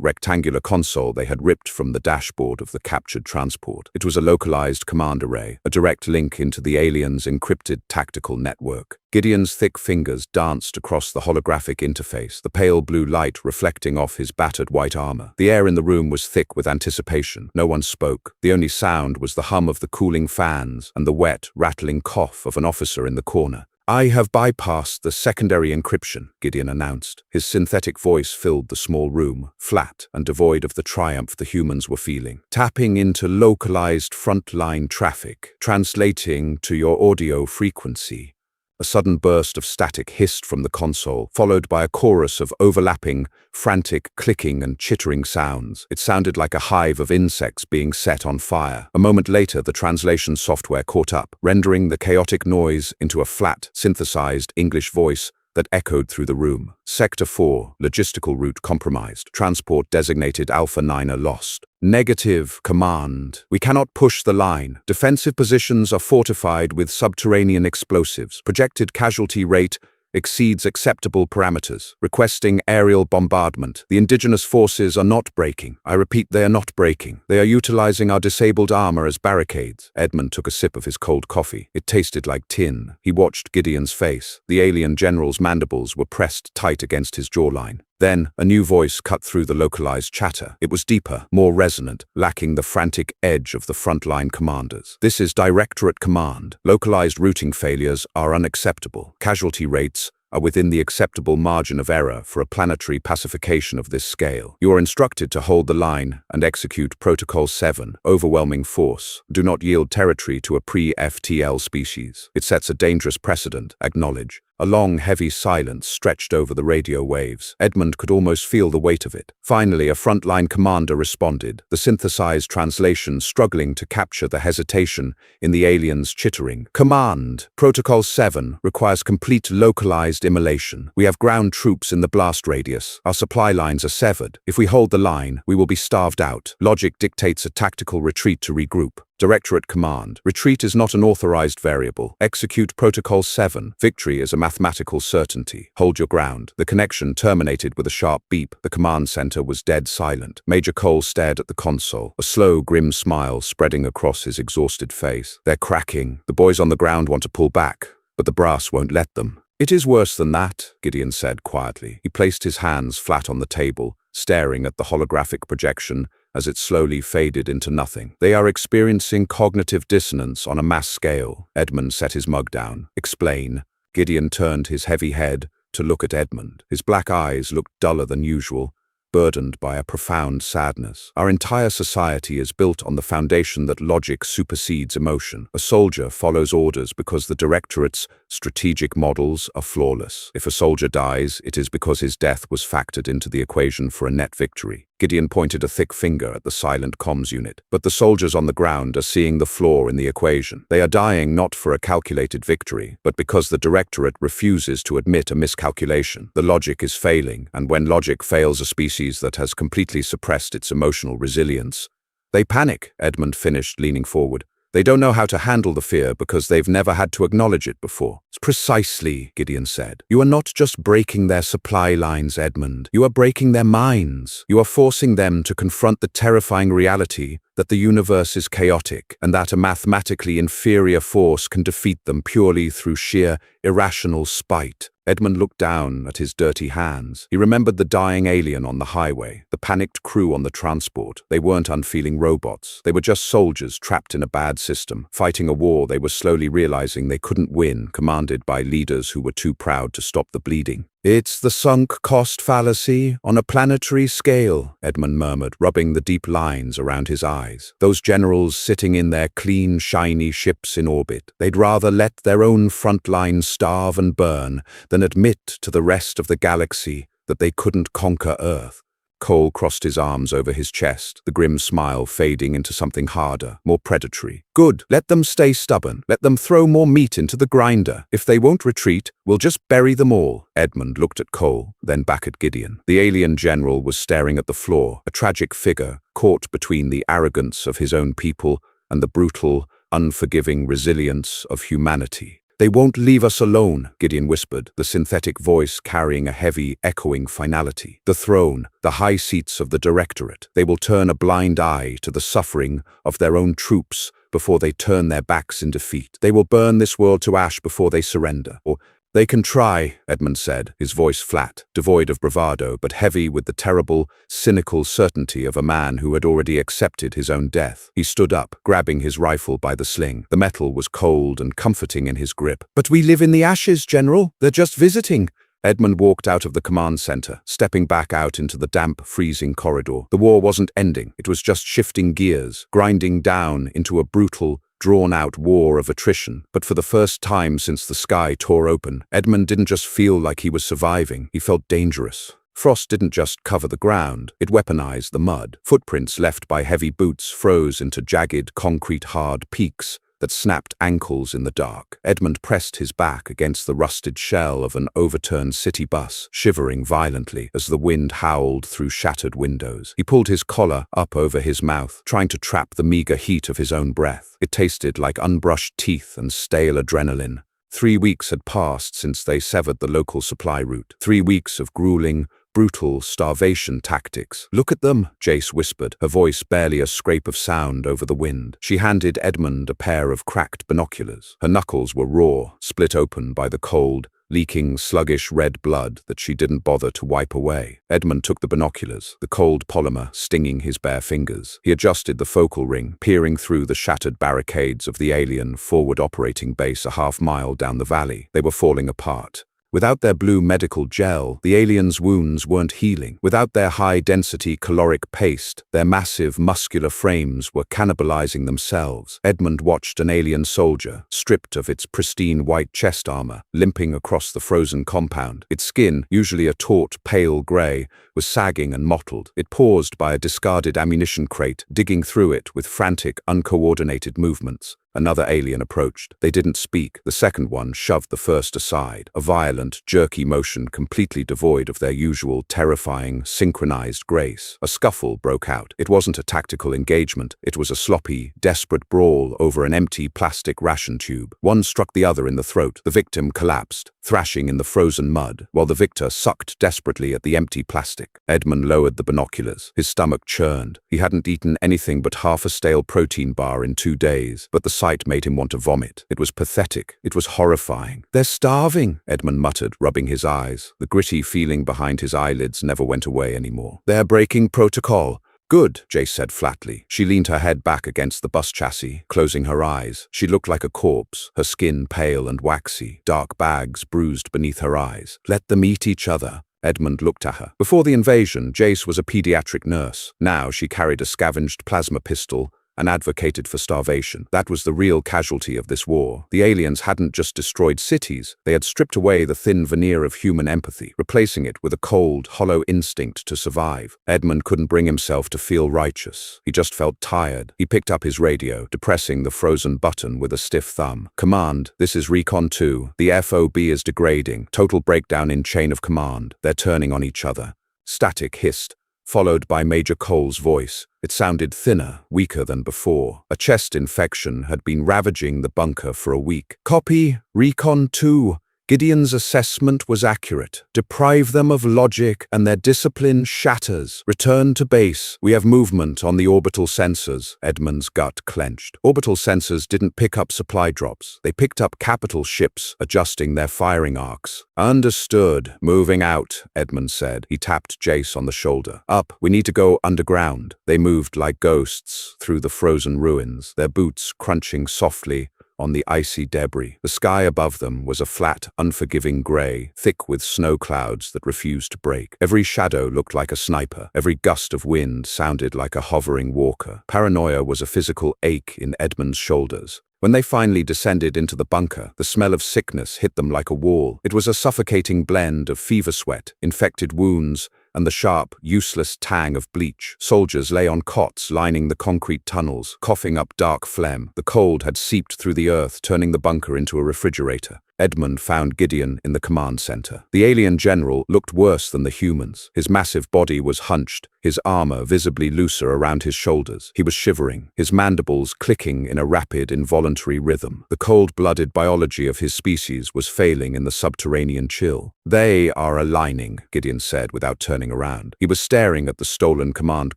rectangular console they had ripped from the dashboard of the captured transport. It was a localized command array, a direct link into the aliens' encrypted tactical network. Gideon's thick fingers danced across the holographic interface, the pale blue light reflecting off his battered white armor. The air in the room was thick with anticipation. No one spoke. The only sound was the hum of the cooling fans and the wet, rattling cough of an officer in the corner. "I have bypassed the secondary encryption," Gideon announced. His synthetic voice filled the small room, flat and devoid of the triumph the humans were feeling. "Tapping into localized frontline traffic, translating to your audio frequency." A sudden burst of static hissed from the console, followed by a chorus of overlapping, frantic clicking and chittering sounds. It sounded like a hive of insects being set on fire. A moment later, the translation software caught up, rendering the chaotic noise into a flat, synthesized English voice that echoed through the room. Sector 4, logistical route compromised. Transport designated Alpha 9 lost. Negative, command. We cannot push the line. Defensive positions are fortified with subterranean explosives. Projected casualty rate exceeds acceptable parameters. Requesting aerial bombardment. The indigenous forces are not breaking. I repeat, they are not breaking. They are utilizing our disabled armor as barricades. Edmund took a sip of his cold coffee. It tasted like tin. He watched Gideon's face. The alien general's mandibles were pressed tight against his jawline. Then, a new voice cut through the localized chatter. It was deeper, more resonant, lacking the frantic edge of the frontline commanders. "This is Directorate Command. Localized routing failures are unacceptable. Casualty rates are within the acceptable margin of error for a planetary pacification of this scale. You are instructed to hold the line and execute Protocol 7, overwhelming force. Do not yield territory to a pre-FTL species. It sets a dangerous precedent. Acknowledge." A long, heavy silence stretched over the radio waves. Edmund could almost feel the weight of it. Finally, a frontline commander responded, the synthesized translation struggling to capture the hesitation in the aliens' chittering. "Command, Protocol 7 requires complete localized immolation. We have ground troops in the blast radius. Our supply lines are severed. If we hold the line, we will be starved out. Logic dictates a tactical retreat to regroup." Directorate Command. Retreat is not an authorized variable. Execute Protocol 7. Victory is a mathematical certainty. Hold your ground. The connection terminated with a sharp beep. The command center was dead silent. Major Cole stared at the console, a slow, grim smile spreading across his exhausted face. "They're cracking. The boys on the ground want to pull back, but the brass won't let them." "It is worse than that," Gideon said quietly. He placed his hands flat on the table, staring at the holographic projection as it slowly faded into nothing. "They are experiencing cognitive dissonance on a mass scale." Edmund set his mug down. "Explain." Gideon turned his heavy head to look at Edmund. His black eyes looked duller than usual, burdened by a profound sadness. "Our entire society is built on the foundation that logic supersedes emotion. A soldier follows orders because the Directorate's strategic models are flawless. If a soldier dies, it is because his death was factored into the equation for a net victory." Gideon pointed a thick finger at the silent comms unit. "But the soldiers on the ground are seeing the flaw in the equation. They are dying not for a calculated victory, but because the Directorate refuses to admit a miscalculation. The logic is failing, and when logic fails a species that has completely suppressed its emotional resilience, they panic," Edmund finished, leaning forward. "They don't know how to handle the fear because they've never had to acknowledge it before." "Precisely," Gideon said. "You are not just breaking their supply lines, Edmund. You are breaking their minds. You are forcing them to confront the terrifying reality that the universe is chaotic and that a mathematically inferior force can defeat them purely through sheer, irrational spite. Edmund looked down at his dirty hands. He remembered the dying alien on the highway, the panicked crew on the transport. They weren't unfeeling robots. They were just soldiers trapped in a bad system, fighting a war they were slowly realizing they couldn't win, commanded by leaders who were too proud to stop the bleeding. "It's the sunk cost fallacy on a planetary scale," Edmund murmured, rubbing the deep lines around his eyes. Those generals sitting in their clean, shiny ships in orbit. They'd rather let their own front line starve and burn than admit to the rest of the galaxy that they couldn't conquer Earth. Cole crossed his arms over his chest, the grim smile fading into something harder, more predatory. "Good. Let them stay stubborn. Let them throw more meat into the grinder. If they won't retreat, we'll just bury them all." Edmund looked at Cole, then back at Gideon. The alien general was staring at the floor, a tragic figure, caught between the arrogance of his own people and the brutal, unforgiving resilience of humanity. "They won't leave us alone," Gideon whispered, the synthetic voice carrying a heavy, echoing finality. "The throne, the high seats of the directorate. They will turn a blind eye to the suffering of their own troops before they turn their backs in defeat. They will burn this world to ash before they surrender. Or they can try," Edmund said, his voice flat, devoid of bravado, but heavy with the terrible, cynical certainty of a man who had already accepted his own death. He stood up, grabbing his rifle by the sling. The metal was cold and comforting in his grip. "But we live in the ashes, General. They're just visiting." Edmund walked out of the command center, stepping back out into the damp, freezing corridor. The war wasn't ending. It was just shifting gears, grinding down into a brutal, drawn-out war of attrition. But for the first time since the sky tore open, Edmund didn't just feel like he was surviving, he felt dangerous. Frost didn't just cover the ground, it weaponized the mud. Footprints left by heavy boots froze into jagged, concrete-hard peaks that snapped ankles in the dark. Edmund pressed his back against the rusted shell of an overturned city bus, shivering violently as the wind howled through shattered windows. He pulled his collar up over his mouth, trying to trap the meager heat of his own breath. It tasted like unbrushed teeth and stale adrenaline. 3 weeks had passed since they severed the local supply route. 3 weeks of grueling, brutal starvation tactics. "Look at them," Jace whispered, her voice barely a scrape of sound over the wind. She handed Edmund a pair of cracked binoculars. Her knuckles were raw, split open by the cold, leaking sluggish red blood that she didn't bother to wipe away. Edmund took the binoculars, the cold polymer stinging his bare fingers. He adjusted the focal ring, peering through the shattered barricades of the alien forward operating base a half-mile down the valley. They were falling apart. Without their blue medical gel, the aliens' wounds weren't healing. Without their high-density caloric paste, their massive muscular frames were cannibalizing themselves. Edmund watched an alien soldier, stripped of its pristine white chest armor, limping across the frozen compound. Its skin, usually a taut, pale gray, was sagging and mottled. It paused by a discarded ammunition crate, digging through it with frantic, uncoordinated movements. Another alien approached. They didn't speak. The second one shoved the first aside, a violent, jerky motion completely devoid of their usual terrifying, synchronized grace. A scuffle broke out. It wasn't a tactical engagement. It was a sloppy, desperate brawl over an empty plastic ration tube. One struck the other in the throat. The victim collapsed, thrashing in the frozen mud, while the victor sucked desperately at the empty plastic. Edmund lowered the binoculars. His stomach churned. He hadn't eaten anything but half a stale protein bar in 2 days, but the sight made him want to vomit. It was pathetic. It was horrifying. "They're starving," Edmund muttered, rubbing his eyes. The gritty feeling behind his eyelids never went away anymore. "They're breaking protocol." "Good," Jace said flatly. She leaned her head back against the bus chassis, closing her eyes. She looked like a corpse, her skin pale and waxy, dark bags bruised beneath her eyes. "Let them eat each other." Edmund looked at her. Before the invasion, Jace was a pediatric nurse. Now she carried a scavenged plasma pistol and advocated for starvation. That was the real casualty of this war. The aliens hadn't just destroyed cities, they had stripped away the thin veneer of human empathy, replacing it with a cold, hollow instinct to survive. Edmund couldn't bring himself to feel righteous. He just felt tired. He picked up his radio, depressing the frozen button with a stiff thumb. "Command, this is Recon 2. The FOB is degrading. Total breakdown in chain of command. They're turning on each other." Static hissed, followed by Major Cole's voice. It sounded thinner, weaker than before. A chest infection had been ravaging the bunker for a week. "Copy, Recon 2. Gideon's assessment was accurate. Deprive them of logic and their discipline shatters. Return to base. We have movement on the orbital sensors. Edmund's gut clenched. Orbital sensors didn't pick up supply drops. They picked up capital ships adjusting their firing arcs. Understood. Moving out, Edmund said. He tapped Jace on the shoulder. Up. We need to go underground. They moved like ghosts through the frozen ruins, their boots crunching softly on the icy debris. The sky above them was a flat, unforgiving gray, thick with snow clouds that refused to break. Every shadow looked like a sniper. Every gust of wind sounded like a hovering walker. Paranoia was a physical ache in Edmund's shoulders. When they finally descended into the bunker, the smell of sickness hit them like a wall. It was a suffocating blend of fever sweat, infected wounds, and the sharp, useless tang of bleach. Soldiers lay on cots lining the concrete tunnels, coughing up dark phlegm. The cold had seeped through the earth, turning the bunker into a refrigerator. Edmund found Gideon in the command center. The alien general looked worse than the humans. His massive body was hunched, his armor visibly looser around his shoulders. He was shivering, his mandibles clicking in a rapid, involuntary rhythm. The cold-blooded biology of his species was failing in the subterranean chill. "They are aligning," Gideon said without turning around. He was staring at the stolen command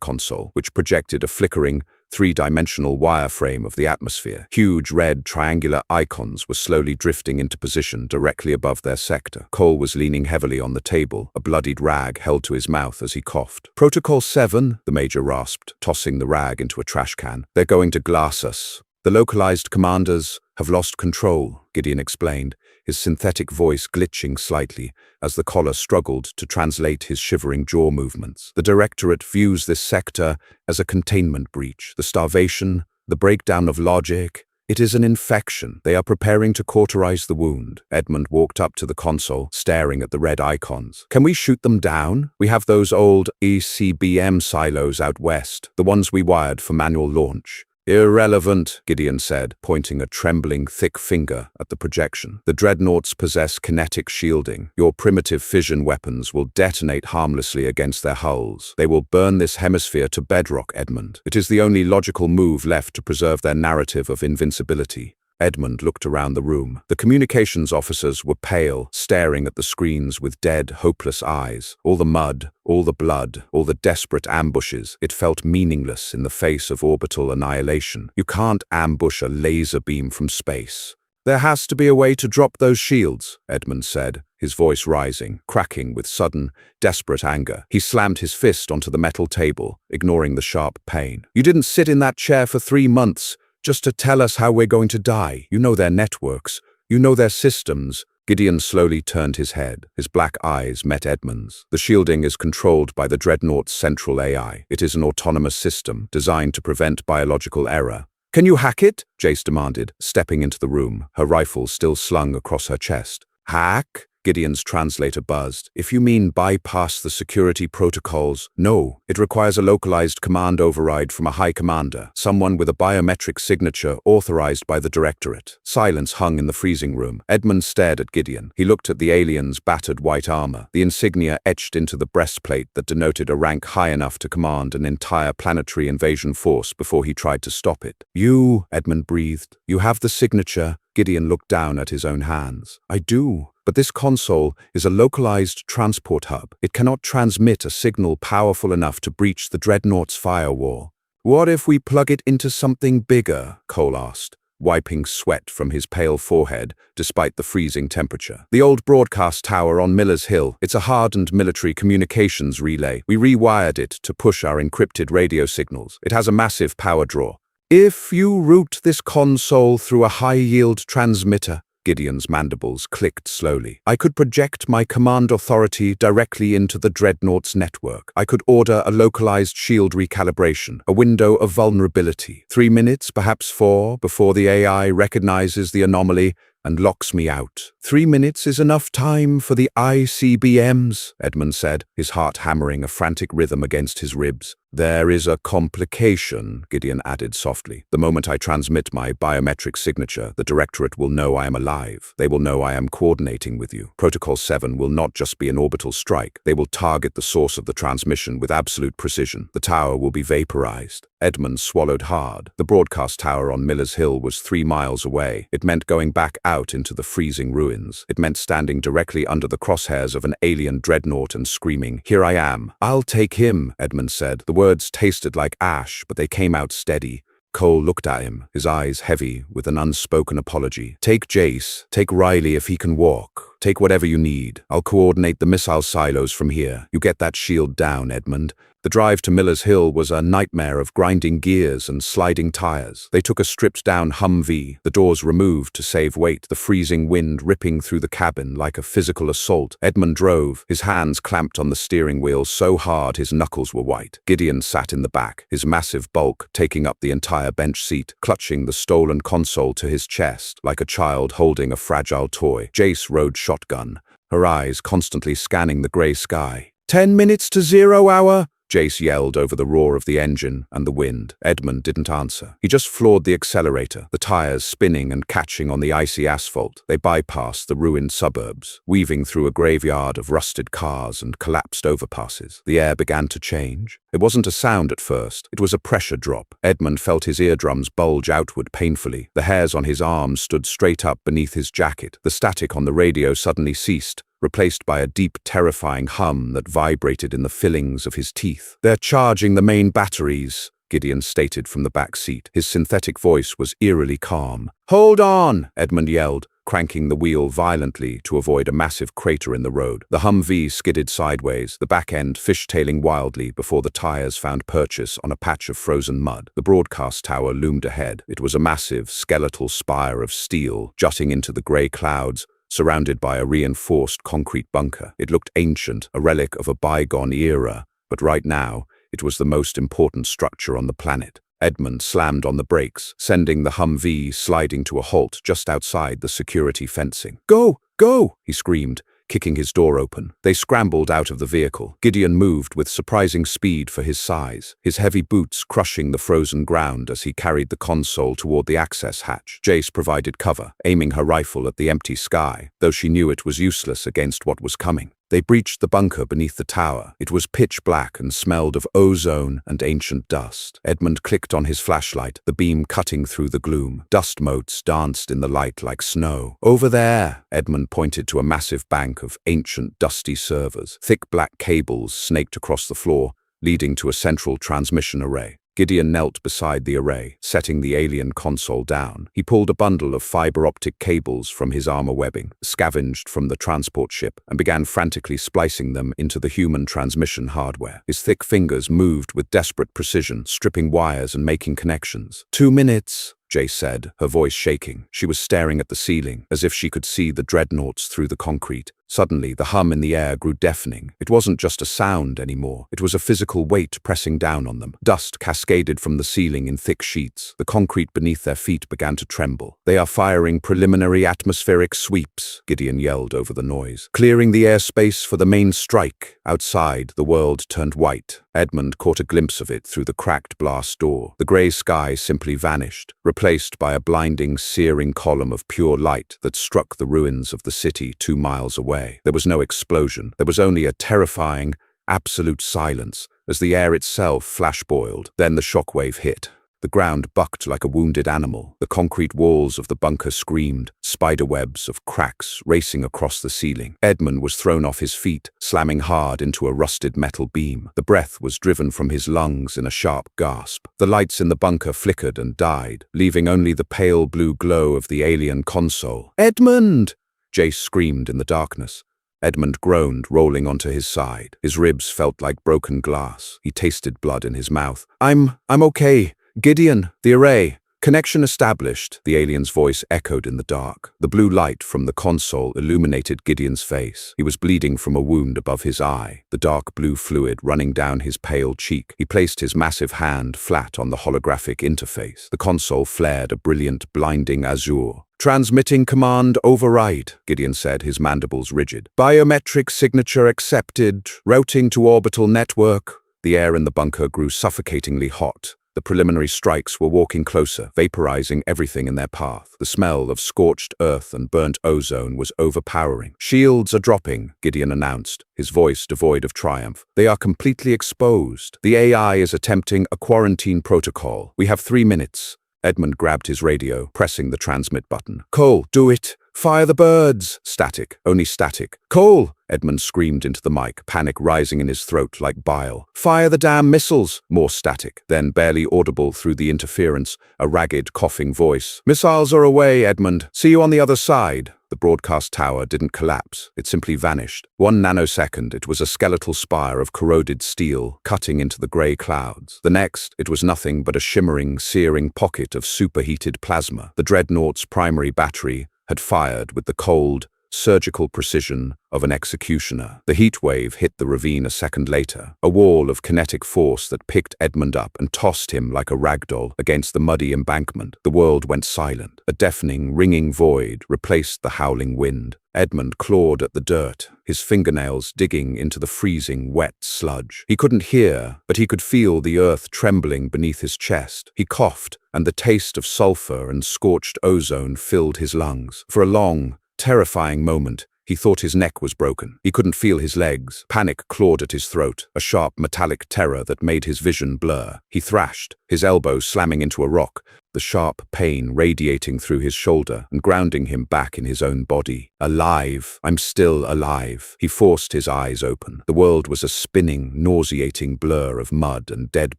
console, which projected a flickering, three-dimensional wireframe of the atmosphere. Huge red triangular icons were slowly drifting into position directly above their sector. Cole was leaning heavily on the table, a bloodied rag held to his mouth as he coughed. "Protocol 7, the major rasped, tossing the rag into a trash can. "They're going to glass us. The localized commanders have lost control," Gideon explained, his synthetic voice glitching slightly as the collar struggled to translate his shivering jaw movements. "The Directorate views this sector as a containment breach. The starvation, the breakdown of logic, it is an infection. They are preparing to cauterize the wound." Edmund walked up to the console, staring at the red icons. "Can we shoot them down? We have those old ECBM silos out west, the ones we wired for manual launch." "Irrelevant," Gideon said, pointing a trembling, thick finger at the projection. "The dreadnoughts possess kinetic shielding. Your primitive fission weapons will detonate harmlessly against their hulls. They will burn this hemisphere to bedrock, Edmund. It is the only logical move left to preserve their narrative of invincibility." Edmund looked around the room. The communications officers were pale, staring at the screens with dead, hopeless eyes. All the mud, all the blood, all the desperate ambushes, it felt meaningless in the face of orbital annihilation. "You can't ambush a laser beam from space." "There has to be a way to drop those shields," Edmund said, his voice rising, cracking with sudden, desperate anger. He slammed his fist onto the metal table, ignoring the sharp pain. "You didn't sit in that chair for 3 months. Just to tell us how we're going to die. You know their networks. You know their systems." Gideon slowly turned his head. His black eyes met Edmund's. "The shielding is controlled by the Dreadnought's central AI. It is an autonomous system designed to prevent biological error." "Can you hack it?" Jace demanded, stepping into the room, her rifle still slung across her chest. "Hack?" Gideon's translator buzzed. "If you mean bypass the security protocols, no. It requires a localized command override from a high commander, someone with a biometric signature authorized by the Directorate." Silence hung in the freezing room. Edmund stared at Gideon. He looked at the alien's battered white armor, the insignia etched into the breastplate that denoted a rank high enough to command an entire planetary invasion force before he tried to stop it. "You," Edmund breathed, "you have the signature." Gideon looked down at his own hands. "I do. But this console is a localized transport hub. It cannot transmit a signal powerful enough to breach the Dreadnought's firewall." "What if we plug it into something bigger?" Cole asked, wiping sweat from his pale forehead despite the freezing temperature. "The old broadcast tower on Miller's Hill. It's a hardened military communications relay. We rewired it to push our encrypted radio signals. It has a massive power draw. If you route this console through a high-yield transmitter," Gideon's mandibles clicked slowly, "I could project my command authority directly into the Dreadnought's network. I could order a localized shield recalibration, a window of vulnerability. 3 minutes, perhaps 4, before the AI recognizes the anomaly and locks me out." 3 minutes is enough time for the ICBMs, Edmund said, his heart hammering a frantic rhythm against his ribs. "There is a complication," Gideon added softly. "The moment I transmit my biometric signature, the Directorate will know I am alive. They will know I am coordinating with you. Protocol 7 will not just be an orbital strike. They will target the source of the transmission with absolute precision. The tower will be vaporized." Edmund swallowed hard. The broadcast tower on Miller's Hill was 3 miles away. It meant going back out into the freezing ruins. It meant standing directly under the crosshairs of an alien dreadnought and screaming, "Here I am." "I'll take him," Edmund said. The words tasted like ash, but they came out steady. Cole looked at him, his eyes heavy with an unspoken apology. "Take Jace. Take Riley if he can walk. Take whatever you need. I'll coordinate the missile silos from here. You get that shield down, Edmund." The drive to Miller's Hill was a nightmare of grinding gears and sliding tires. They took a stripped-down Humvee, the doors removed to save weight, the freezing wind ripping through the cabin like a physical assault. Edmund drove, his hands clamped on the steering wheel so hard his knuckles were white. Gideon sat in the back, his massive bulk taking up the entire bench seat, clutching the stolen console to his chest like a child holding a fragile toy. Jace rode shotgun, her eyes constantly scanning the grey sky. 10 minutes to 0 hour, Jace yelled over the roar of the engine and the wind. Edmund didn't answer. He just floored the accelerator, the tires spinning and catching on the icy asphalt. They bypassed the ruined suburbs, weaving through a graveyard of rusted cars and collapsed overpasses. The air began to change. It wasn't a sound at first. It was a pressure drop. Edmund felt his eardrums bulge outward painfully. The hairs on his arms stood straight up beneath his jacket. The static on the radio suddenly ceased, replaced by a deep, terrifying hum that vibrated in the fillings of his teeth. "They're charging the main batteries," Gideon stated from the back seat. His synthetic voice was eerily calm. "Hold on," Edmund yelled, cranking the wheel violently to avoid a massive crater in the road. The Humvee skidded sideways, the back end fishtailing wildly before the tires found purchase on a patch of frozen mud. The broadcast tower loomed ahead. It was a massive, skeletal spire of steel jutting into the grey clouds, surrounded by a reinforced concrete bunker. It looked ancient, a relic of a bygone era, but right now, it was the most important structure on the planet. Edmund slammed on the brakes, sending the Humvee sliding to a halt just outside the security fencing. "Go! Go!" he screamed, kicking his door open. They scrambled out of the vehicle. Gideon moved with surprising speed for his size, his heavy boots crushing the frozen ground as he carried the console toward the access hatch. Jace provided cover, aiming her rifle at the empty sky, though she knew it was useless against what was coming. They breached the bunker beneath the tower. It was pitch black and smelled of ozone and ancient dust. Edmund clicked on his flashlight, the beam cutting through the gloom. Dust motes danced in the light like snow. "Over there," Edmund pointed to a massive bank of ancient, dusty servers. Thick black cables snaked across the floor, leading to a central transmission array. Gideon knelt beside the array, setting the alien console down. He pulled a bundle of fiber-optic cables from his armor webbing, scavenged from the transport ship, and began frantically splicing them into the human transmission hardware. His thick fingers moved with desperate precision, stripping wires and making connections. 2 minutes, Jace said, her voice shaking. She was staring at the ceiling, as if she could see the dreadnoughts through the concrete. Suddenly, the hum in the air grew deafening. It wasn't just a sound anymore. It was a physical weight pressing down on them. Dust cascaded from the ceiling in thick sheets. The concrete beneath their feet began to tremble. "They are firing preliminary atmospheric sweeps," Gideon yelled over the noise. "Clearing the airspace for the main strike." Outside, the world turned white. Edmund caught a glimpse of it through the cracked blast door. The grey sky simply vanished, replaced by a blinding, searing column of pure light that struck the ruins of the city 2 miles away. There was no explosion. There was only a terrifying, absolute silence as the air itself flash-boiled. Then the shockwave hit. The ground bucked like a wounded animal. The concrete walls of the bunker screamed, spiderwebs of cracks racing across the ceiling. Edmund was thrown off his feet, slamming hard into a rusted metal beam. The breath was driven from his lungs in a sharp gasp. The lights in the bunker flickered and died, leaving only the pale blue glow of the alien console. "Edmund!" Jace screamed in the darkness. Edmund groaned, rolling onto his side. His ribs felt like broken glass. He tasted blood in his mouth. I'm okay. "Gideon, the array. Connection established," the alien's voice echoed in the dark. The blue light from the console illuminated Gideon's face. He was bleeding from a wound above his eye, the dark blue fluid running down his pale cheek. He placed his massive hand flat on the holographic interface. The console flared a brilliant, blinding azure. "Transmitting command override," Gideon said, his mandibles rigid. "Biometric signature accepted. Routing to orbital network." The air in the bunker grew suffocatingly hot. The preliminary strikes were walking closer, vaporizing everything in their path. The smell of scorched earth and burnt ozone was overpowering. "Shields are dropping," Gideon announced, his voice devoid of triumph. "They are completely exposed. The AI is attempting a quarantine protocol. We have 3 minutes. Edmund grabbed his radio, pressing the transmit button. "Cole, do it. Fire the birds! Static, only static. Cole! Edmund screamed into the mic, panic rising in his throat like bile. Fire the damn missiles! More static. Then, barely audible through the interference, a ragged, coughing voice. Missiles are away, Edmund. See you on the other side. The broadcast tower didn't collapse. It simply vanished. 1 nanosecond, it was a skeletal spire of corroded steel cutting into the grey clouds. The next, it was nothing but a shimmering, searing pocket of superheated plasma. The dreadnought's primary battery had fired with the cold, surgical precision of an executioner. The heat wave hit the ravine a second later, a wall of kinetic force that picked Edmund up and tossed him like a ragdoll against the muddy embankment. The world went silent. A deafening, ringing void replaced the howling wind. Edmund clawed at the dirt, his fingernails digging into the freezing, wet sludge. He couldn't hear, but he could feel the earth trembling beneath his chest. He coughed, and the taste of sulfur and scorched ozone filled his lungs. For a long, terrifying moment, he thought his neck was broken. He couldn't feel his legs. Panic clawed at his throat, a sharp metallic terror that made his vision blur. He thrashed, his elbow slamming into a rock, the sharp pain radiating through his shoulder and grounding him back in his own body. Alive. I'm still alive. He forced his eyes open. The world was a spinning, nauseating blur of mud and dead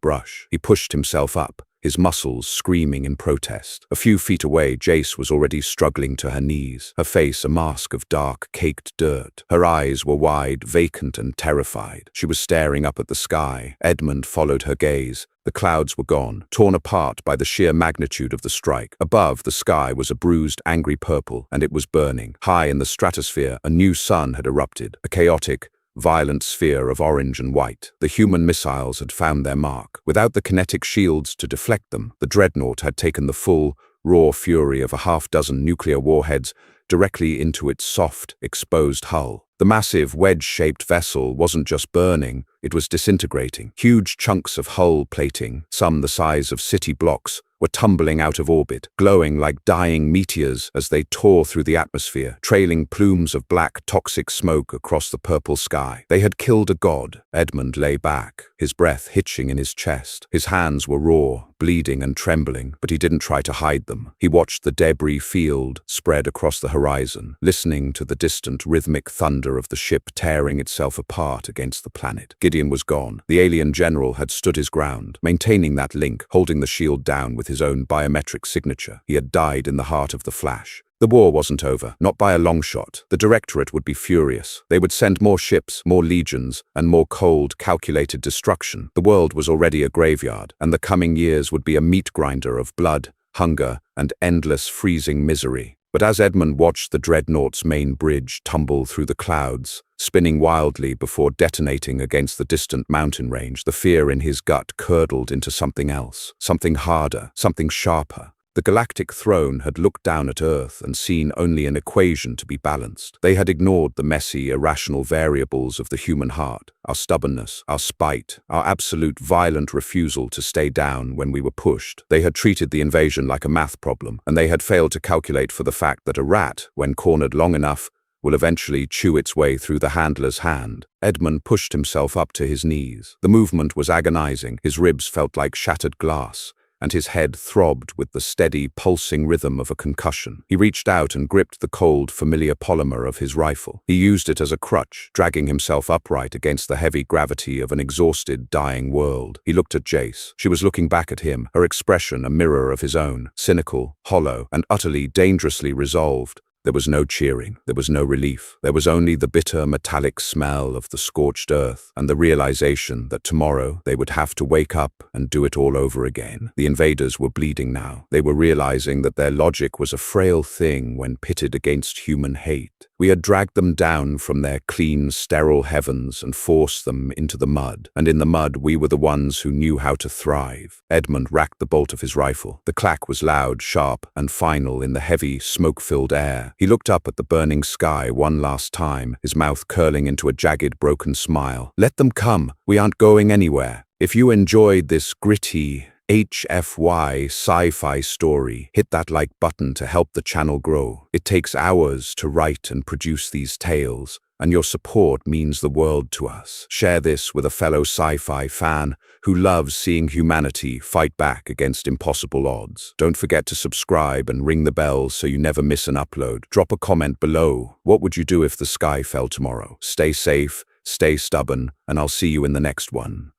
brush. He pushed himself up, his muscles screaming in protest. A few feet away, Jace was already struggling to her knees, her face a mask of dark, caked dirt. Her eyes were wide, vacant and terrified. She was staring up at the sky. Edmund followed her gaze. The clouds were gone, torn apart by the sheer magnitude of the strike. Above, the sky was a bruised, angry purple, and it was burning. High in the stratosphere, a new sun had erupted, a chaotic, violent sphere of orange and white. The human missiles had found their mark. Without the kinetic shields to deflect them, the dreadnought had taken the full, raw fury of a half-dozen nuclear warheads directly into its soft, exposed hull. The massive, wedge-shaped vessel wasn't just burning, it was disintegrating. Huge chunks of hull plating, some the size of city blocks, were tumbling out of orbit, glowing like dying meteors as they tore through the atmosphere, trailing plumes of black, toxic smoke across the purple sky. They had killed a god. Edmund lay back, his breath hitching in his chest. His hands were raw, bleeding and trembling, but he didn't try to hide them. He watched the debris field spread across the horizon, listening to the distant, rhythmic thunder of the ship tearing itself apart against the planet. Gideon was gone. The alien general had stood his ground, maintaining that link, holding the shield down with his own biometric signature. He had died in the heart of the flash. The war wasn't over, not by a long shot. The Directorate would be furious. They would send more ships, more legions, and more cold, calculated destruction. The world was already a graveyard, and the coming years would be a meat grinder of blood, hunger, and endless freezing misery. But as Edmund watched the dreadnought's main bridge tumble through the clouds, spinning wildly before detonating against the distant mountain range, the fear in his gut curdled into something else, something harder, something sharper. The Galactic Throne had looked down at Earth and seen only an equation to be balanced. They had ignored the messy, irrational variables of the human heart, our stubbornness, our spite, our absolute violent refusal to stay down when we were pushed. They had treated the invasion like a math problem, and they had failed to calculate for the fact that a rat, when cornered long enough, will eventually chew its way through the handler's hand. Edmund pushed himself up to his knees. The movement was agonizing, his ribs felt like shattered glass, and his head throbbed with the steady, pulsing rhythm of a concussion. He reached out and gripped the cold, familiar polymer of his rifle. He used it as a crutch, dragging himself upright against the heavy gravity of an exhausted, dying world. He looked at Jace. She was looking back at him, her expression a mirror of his own, cynical, hollow, and utterly, dangerously resolved. There was no cheering, there was no relief. There was only the bitter, metallic smell of the scorched earth and the realization that tomorrow they would have to wake up and do it all over again. The invaders were bleeding now. They were realizing that their logic was a frail thing when pitted against human hate. We had dragged them down from their clean, sterile heavens and forced them into the mud. And in the mud, we were the ones who knew how to thrive. Edmund racked the bolt of his rifle. The clack was loud, sharp, and final in the heavy, smoke-filled air. He looked up at the burning sky one last time, his mouth curling into a jagged, broken smile. Let them come. We aren't going anywhere. If you enjoyed this gritty, HFY Sci-Fi story, hit that like button to help the channel grow. It takes hours to write and produce these tales, and your support means the world to us. Share this with a fellow sci-fi fan who loves seeing humanity fight back against impossible odds. Don't forget to subscribe and ring the bell so you never miss an upload. Drop a comment below. What would you do if the sky fell tomorrow? Stay safe, stay stubborn, and I'll see you in the next one.